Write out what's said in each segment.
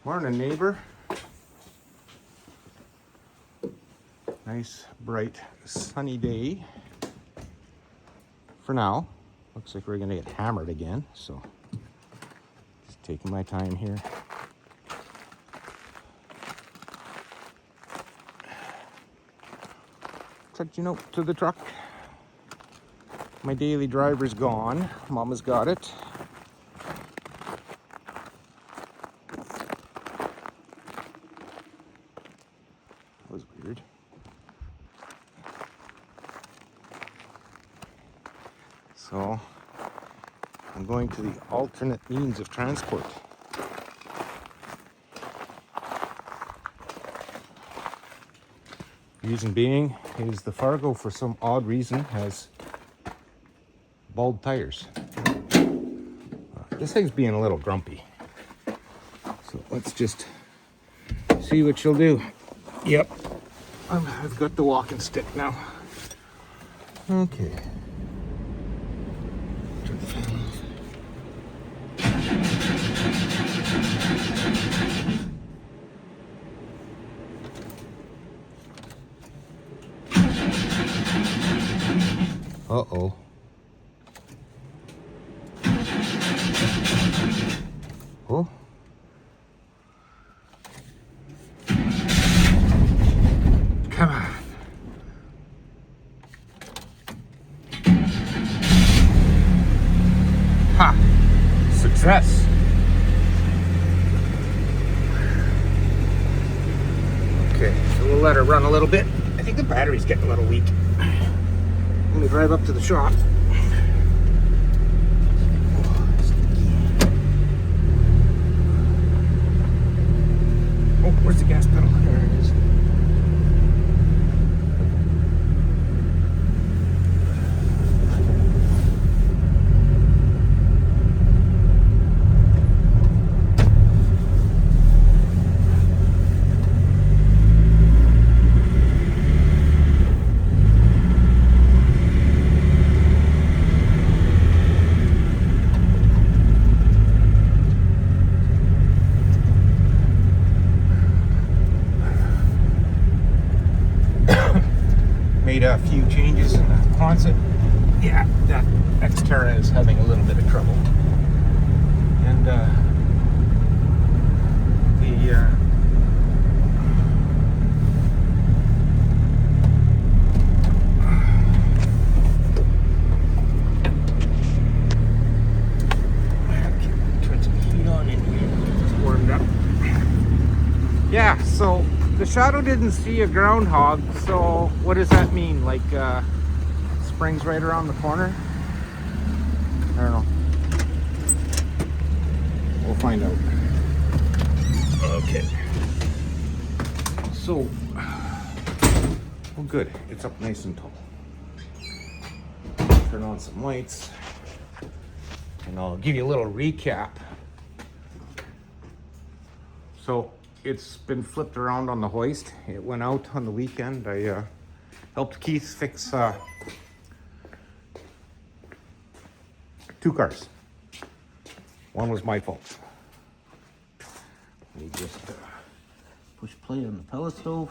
Morning, neighbor. Nice, bright, sunny day. For now, looks like we're gonna get hammered again, so just taking my time here. Trudging out to the truck. My daily driver's gone. Mama's got it. That was weird. So I'm going to the alternate means of transport. Reason being is the Fargo, for some odd reason, has bald tires. This thing's being a little grumpy. So let's just see what she'll do. Yep, I've got the walking stick now. Okay. Turn the fan off. Uh-oh. Oh. Come on. Ha! Success. Okay, so we'll let her run a little bit. I think the battery's getting a little weak. I'm gonna drive up to the shop. Oh, where's the gas pedal? There it is. Made a few changes in the Quonset. Yeah, that Xterra is having a little bit of trouble. And turn some heat on in here. It's warmed up. Yeah, so the shadow didn't see a groundhog, so what does that mean? Like, spring's right around the corner? I don't know. We'll find out. Okay. So, well, good. It's up nice and tall. Turn on some lights, and I'll give you a little recap. So, it's been flipped around on the hoist. It went out on the weekend. I helped Keith fix 2 cars. One was my fault. We just push play on the pellet stove,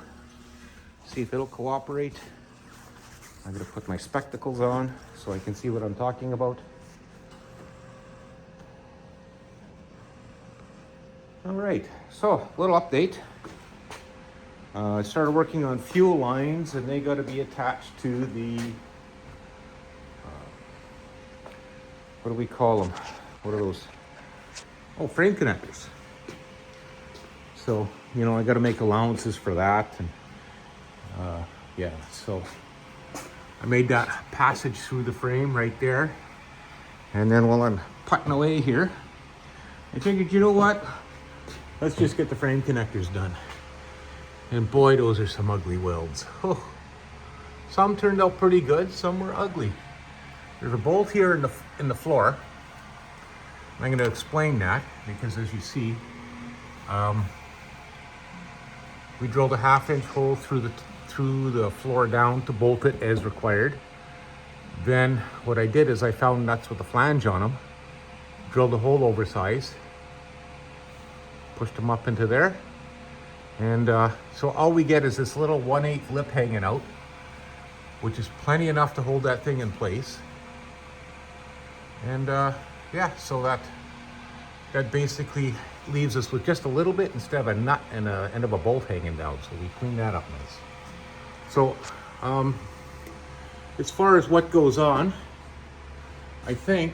see if it'll cooperate. I'm gonna put my spectacles on so I can see what I'm talking about. All right, so a little update. I started working on fuel lines, and they got to be attached to the, what do we call them? What are those? Oh, frame connectors. So, you know, I got to make allowances for that. And yeah, so I made that passage through the frame right there. And then while I'm putting away here, I figured, you know what? Let's just get the frame connectors done. And boy, those are some ugly welds. Oh, some turned out pretty good, some were ugly. There's a bolt here in the floor. I'm going to explain that because, as you see, we drilled a 1/2-inch hole through the floor down to bolt it as required. Then what I did is I found nuts with a flange on them, drilled a hole oversized, pushed them up into there. And so all we get is this little 1/8 lip hanging out, which is plenty enough to hold that thing in place. And yeah, so that basically leaves us with just a little bit instead of a nut and a end of a bolt hanging down. So we clean that up nice. So as far as what goes on, I think,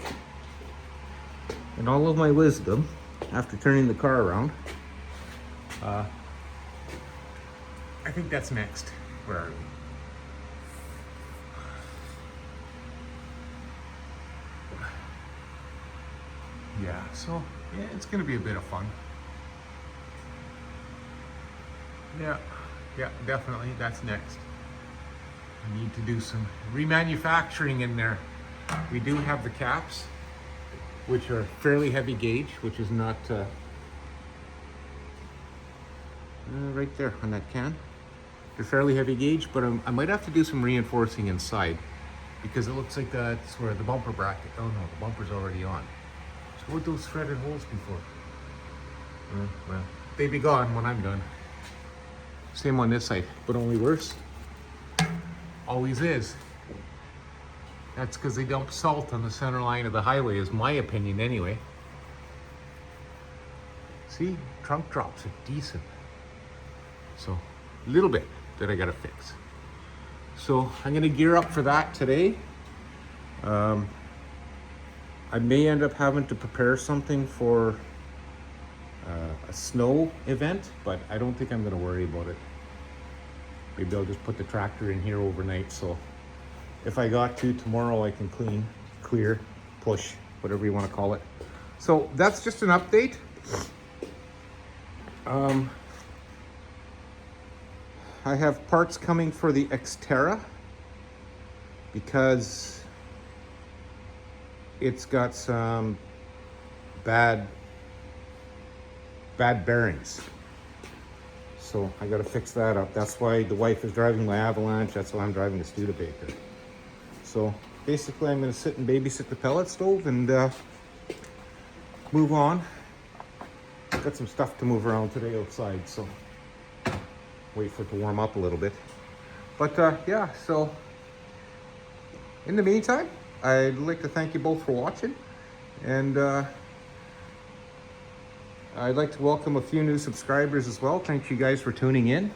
in all of my wisdom, after turning the car around, I think that's next. Where are we? Yeah, so yeah, it's gonna be a bit of fun. Yeah, definitely, that's next. I need to do some remanufacturing in there. We do have the caps, which are fairly heavy gauge, which is not right there on that can. They're fairly heavy gauge, but I might have to do some reinforcing inside because it looks like that's where the bumper bracket, oh no, the bumper's already on. So what would those threaded holes be for? Well, they'd be gone when I'm done. Same on this side, but only worse. Always is. That's because they dump salt on the center line of the highway, is my opinion anyway. See, trunk drops are decent. So, a little bit that I gotta fix. So, I'm gonna gear up for that today. I may end up having to prepare something for a snow event, but I don't think I'm gonna worry about it. Maybe I'll just put the tractor in here overnight, so if I got to tomorrow, I can clean, clear, push, whatever you want to call it. So that's just an update. I have parts coming for the Xterra because it's got some bad bearings. So I got to fix that up. That's why the wife is driving my Avalanche. That's why I'm driving the Studebaker. So basically I'm going to sit and babysit the pellet stove and move on. Got some stuff to move around today outside, so wait for it to warm up a little bit. But yeah, so in the meantime, I'd like to thank you both for watching, and I'd like to welcome a few new subscribers as well. Thank you guys for tuning in.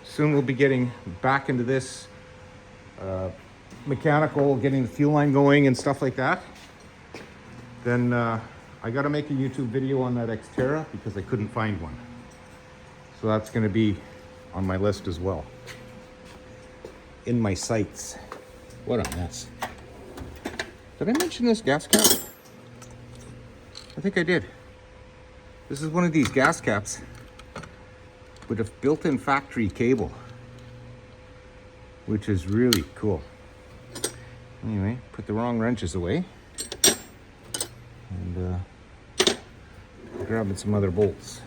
Soon we'll be getting back into this mechanical, getting the fuel line going and stuff like that. Then I got to make a YouTube video on that Xterra because I couldn't find one. So that's going to be on my list as well. In my sights. What a mess. Did I mention this gas cap? I think I did. This is one of these gas caps with a built-in factory cable, which is really cool. Anyway, put the wrong wrenches away and grabbing some other bolts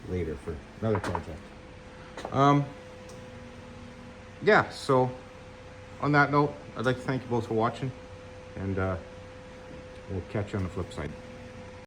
later for another project. Yeah, so on that note, I'd like to thank you both for watching, and we'll catch you on the flip side.